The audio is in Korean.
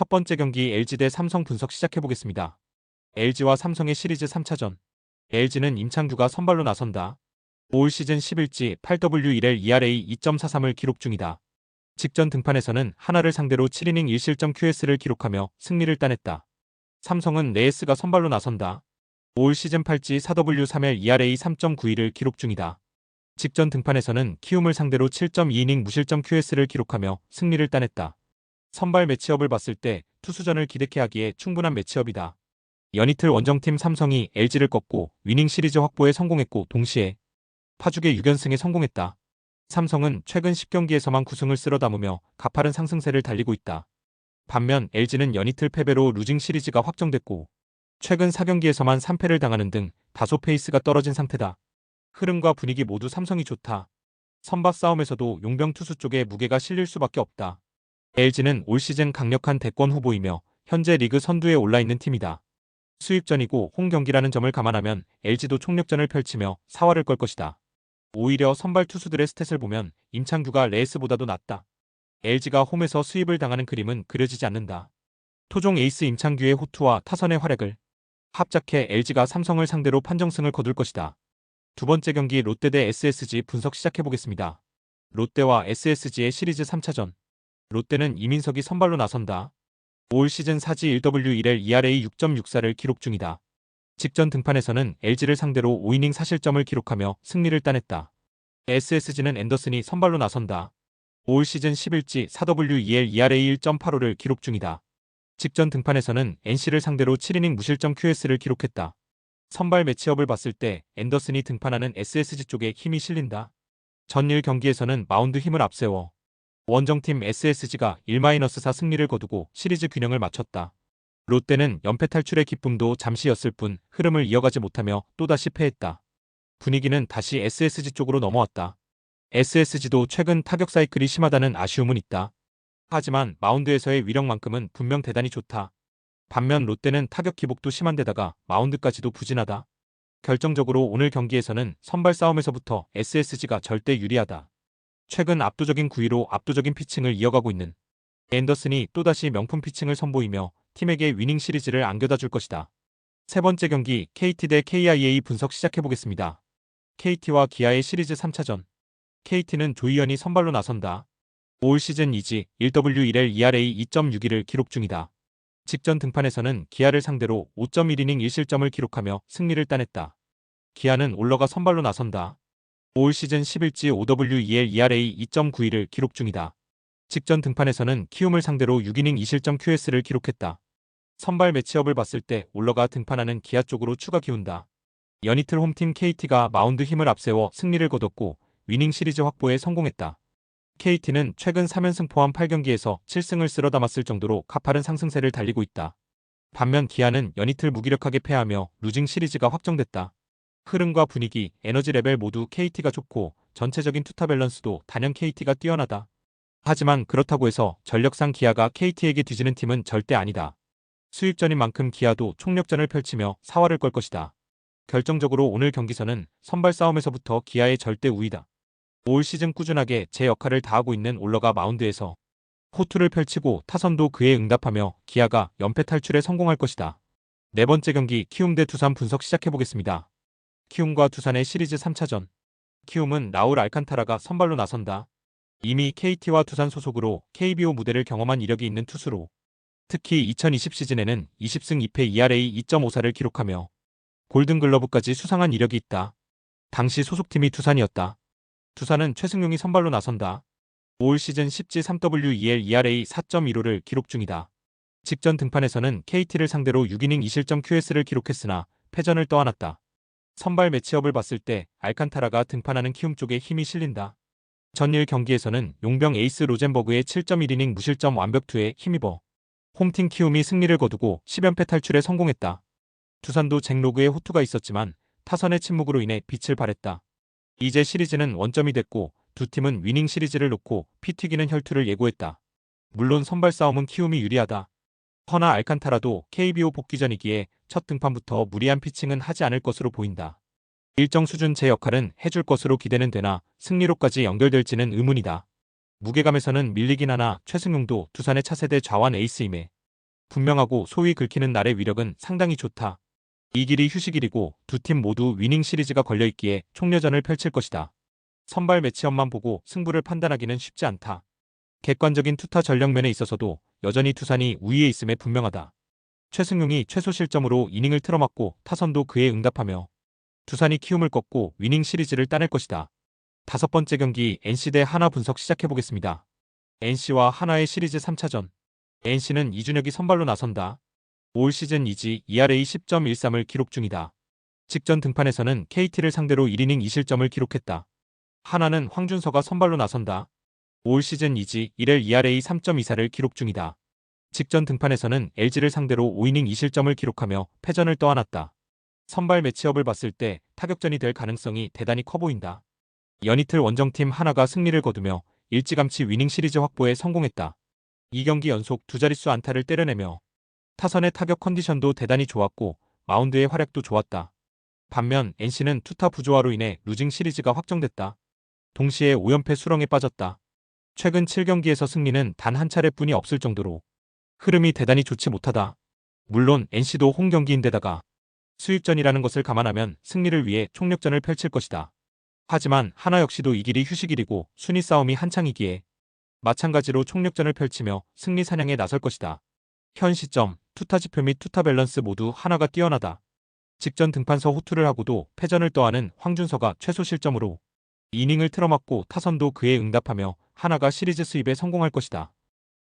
첫 번째 경기 LG 대 삼성 분석 시작해보겠습니다. LG와 삼성의 시리즈 3차전. LG는 임창규가 선발로 나선다. 올 시즌 11지 8W1L ERA 2.43을 기록 중이다. 직전 등판에서는 하나를 상대로 7이닝 1실점 QS를 기록하며 승리를 따냈다. 삼성은 레이스가 선발로 나선다. 올 시즌 8지 4W3L ERA 3.91을 기록 중이다. 직전 등판에서는 키움을 상대로 7.2이닝 무실점 QS를 기록하며 승리를 따냈다. 선발 매치업을 봤을 때 투수전을 기대케 하기에 충분한 매치업이다. 연이틀 원정팀 삼성이 LG를 꺾고 위닝 시리즈 확보에 성공했고 동시에 파죽의 6연승에 성공했다. 삼성은 최근 10경기에서만 9승을 쓸어 담으며 가파른 상승세를 달리고 있다. 반면 LG는 연이틀 패배로 루징 시리즈가 확정됐고 최근 4경기에서만 3패를 당하는 등 다소 페이스가 떨어진 상태다. 흐름과 분위기 모두 삼성이 좋다. 선박 싸움에서도 용병 투수 쪽에 무게가 실릴 수밖에 없다. LG는 올 시즌 강력한 대권 후보이며 현재 리그 선두에 올라있는 팀이다. 수입전이고 홈 경기라는 점을 감안하면 LG도 총력전을 펼치며 사활을 걸 것이다. 오히려 선발 투수들의 스탯을 보면 임창규가 레이스보다도 낫다. LG가 홈에서 수입을 당하는 그림은 그려지지 않는다. 토종 에이스 임창규의 호투와 타선의 활약을 합작해 LG가 삼성을 상대로 판정승을 거둘 것이다. 두 번째 경기 롯데 대 SSG 분석 시작해보겠습니다. 롯데와 SSG의 시리즈 3차전. 롯데는 이민석이 선발로 나선다. 올 시즌 4지 1W1L ERA 6.64를 기록 중이다. 직전 등판에서는 LG를 상대로 5이닝 4실점을 기록하며 승리를 따냈다. SSG는 앤더슨이 선발로 나선다. 올 시즌 11지 4W2L ERA 1.85를 기록 중이다. 직전 등판에서는 NC를 상대로 7이닝 무실점 QS를 기록했다. 선발 매치업을 봤을 때 앤더슨이 등판하는 SSG 쪽에 힘이 실린다. 전일 경기에서는 마운드 힘을 앞세워 원정팀 SSG가 1-4 승리를 거두고 시리즈 균형을 맞췄다. 롯데는 연패 탈출의 기쁨도 잠시였을 뿐 흐름을 이어가지 못하며 또다시 패했다. 분위기는 다시 SSG 쪽으로 넘어왔다. SSG도 최근 타격 사이클이 심하다는 아쉬움은 있다. 하지만 마운드에서의 위력만큼은 분명 대단히 좋다. 반면 롯데는 타격 기복도 심한데다가 마운드까지도 부진하다. 결정적으로 오늘 경기에서는 선발 싸움에서부터 SSG가 절대 유리하다. 최근 압도적인 구위로 압도적인 피칭을 이어가고 있는 앤더슨이 또다시 명품 피칭을 선보이며 팀에게 위닝 시리즈를 안겨다 줄 것이다. 세 번째 경기 KT 대 KIA 분석 시작해보겠습니다. KT와 기아의 시리즈 3차전. KT는 조희연이 선발로 나선다. 올 시즌 2지 1W1L ERA 2.61을 기록 중이다. 직전 등판에서는 기아를 상대로 5.1이닝 1실점을 기록하며 승리를 따냈다. 기아는 올러가 선발로 나선다. 올 시즌 11지 5W2L ERA 2.91을 기록 중이다. 직전 등판에서는 키움을 상대로 6이닝 2실점 QS를 기록했다. 선발 매치업을 봤을 때 올러가 등판하는 기아 쪽으로 추가 기운다. 연이틀 홈팀 KT가 마운드 힘을 앞세워 승리를 거뒀고 위닝 시리즈 확보에 성공했다. KT는 최근 3연승 포함 8경기에서 7승을 쓸어 담았을 정도로 가파른 상승세를 달리고 있다. 반면 기아는 연이틀 무기력하게 패하며 루징 시리즈가 확정됐다. 흐름과 분위기, 에너지 레벨 모두 KT가 좋고 전체적인 투타 밸런스도 단연 KT가 뛰어나다. 하지만 그렇다고 해서 전력상 기아가 KT에게 뒤지는 팀은 절대 아니다. 수입전인 만큼 기아도 총력전을 펼치며 사활을 걸 것이다. 결정적으로 오늘 경기선은 선발 싸움에서부터 기아의 절대 우위다. 올 시즌 꾸준하게 제 역할을 다하고 있는 올러가 마운드에서 호투를 펼치고 타선도 그에 응답하며 기아가 연패 탈출에 성공할 것이다. 네 번째 경기 키움 대 두산 분석 시작해보겠습니다. 키움과 두산의 시리즈 3차전. 키움은 라울 알칸타라가 선발로 나선다. 이미 KT와 두산 소속으로 KBO 무대를 경험한 이력이 있는 투수로 특히 2020 시즌에는 20승 2패 ERA 2.54를 기록하며 골든글러브까지 수상한 이력이 있다. 당시 소속팀이 두산이었다. 두산은 최승용이 선발로 나선다. 올 시즌 10지 3W2L ERA 4.15를 기록 중이다. 직전 등판에서는 KT를 상대로 6이닝 2실점 QS를 기록했으나 패전을 떠안았다. 선발 매치업을 봤을 때 알칸타라가 등판하는 키움 쪽에 힘이 실린다. 전일 경기에서는 용병 에이스 로젠버그의 7.1이닝 무실점 완벽투에 힘입어 홈팀 키움이 승리를 거두고 10연패 탈출에 성공했다. 두산도 잭로그의 호투가 있었지만 타선의 침묵으로 인해 빛을 발했다. 이제 시리즈는 원점이 됐고 두 팀은 위닝 시리즈를 놓고 피 튀기는 혈투를 예고했다. 물론 선발 싸움은 키움이 유리하다. 허나 알칸타라도 KBO 복귀전이기에 첫 등판부터 무리한 피칭은 하지 않을 것으로 보인다. 일정 수준 제 역할은 해줄 것으로 기대는 되나 승리로까지 연결될지는 의문이다. 무게감에서는 밀리긴 하나 최승용도 두산의 차세대 좌완 에이스임에 분명하고 소위 긁히는 날의 위력은 상당히 좋다. 이 길이 휴식일이고 두 팀 모두 위닝 시리즈가 걸려있기에 총력전을 펼칠 것이다. 선발 매치업만 보고 승부를 판단하기는 쉽지 않다. 객관적인 투타 전력면에 있어서도 여전히 두산이 우위에 있음에 분명하다. 최승용이 최소 실점으로 이닝을 틀어막고 타선도 그에 응답하며 두산이 키움을 꺾고 위닝 시리즈를 따낼 것이다. 다섯 번째 경기 NC 대 하나 분석 시작해보겠습니다. NC와 하나의 시리즈 3차전. NC는 이준혁이 선발로 나선다. 올 시즌 2지 ERA 10.13을 기록 중이다. 직전 등판에서는 KT를 상대로 1이닝 2실점을 기록했다. 하나는 황준서가 선발로 나선다. 올 시즌 2지 1할 ERA 3.24를 기록 중이다. 직전 등판에서는 LG를 상대로 5이닝 2실점을 기록하며 패전을 떠안았다. 선발 매치업을 봤을 때 타격전이 될 가능성이 대단히 커 보인다. 연이틀 원정팀 하나가 승리를 거두며 일찌감치 위닝 시리즈 확보에 성공했다. 2경기 연속 두 자릿수 안타를 때려내며 타선의 타격 컨디션도 대단히 좋았고 마운드의 활약도 좋았다. 반면 NC는 투타 부조화로 인해 루징 시리즈가 확정됐다. 동시에 5연패 수렁에 빠졌다. 최근 7경기에서 승리는 단 한 차례뿐이 없을 정도로 흐름이 대단히 좋지 못하다. 물론 NC도 홈경기인데다가 수입전이라는 것을 감안하면 승리를 위해 총력전을 펼칠 것이다. 하지만 하나 역시도 이 길이 휴식일이고 순위 싸움이 한창이기에 마찬가지로 총력전을 펼치며 승리 사냥에 나설 것이다. 현 시점 투타 지표 및 투타 밸런스 모두 하나가 뛰어나다. 직전 등판서 호투를 하고도 패전을 떠안은 황준서가 최소 실점으로 이닝을 틀어막고 타선도 그에 응답하며 하나가 시리즈 수입에 성공할 것이다.